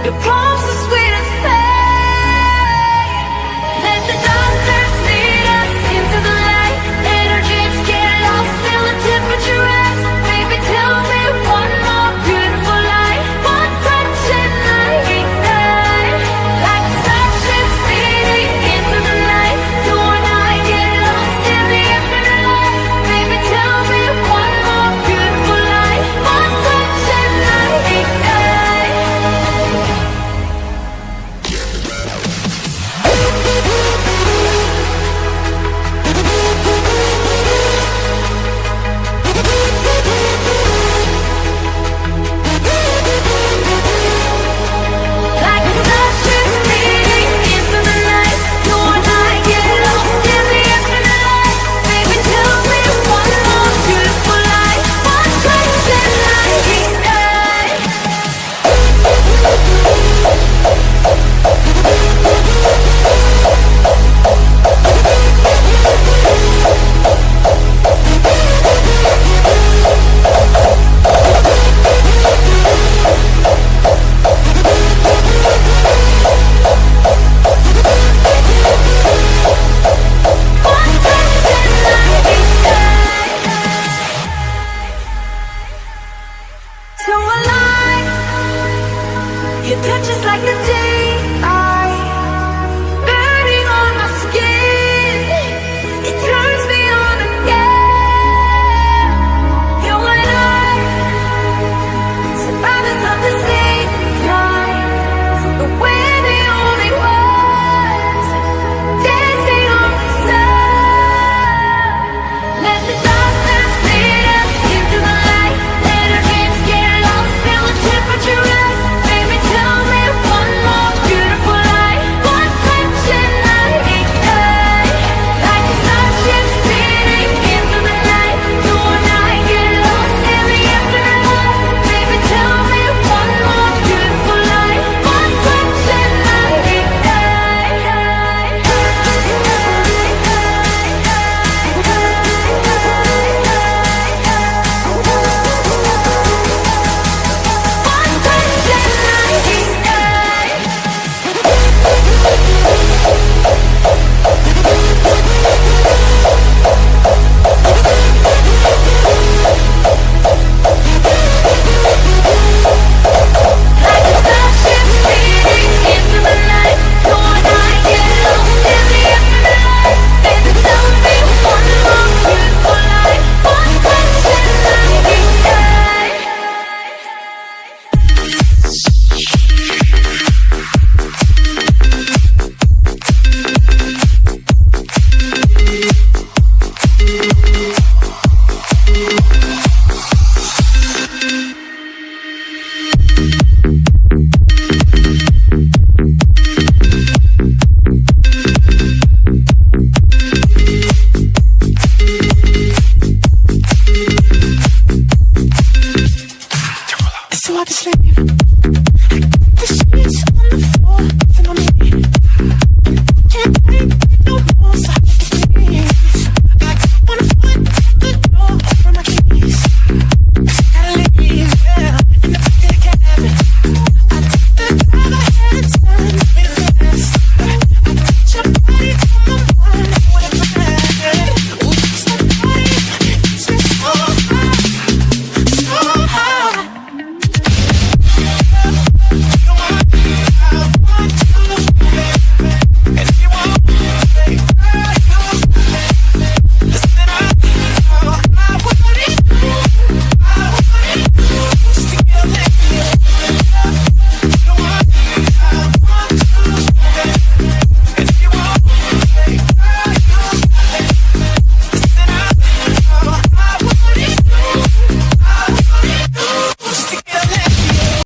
Your palms are sweet as pain. Let the darkness lead us into the light. Let our dreams get lost, feel the temperature rise. Baby, tell me one more beautiful lie. One touch and I ignite. Like starships speeding into the night. You and I get lost in the infinite light. Baby, tell me one more beautiful lie. One touch and I ignite. Like a starship speeding into the night. You and I get lost in the infinite light. Baby, tell me one more beautiful lie. One touch and I ignite. One touch and I ignite. So alive, your touch is like a day.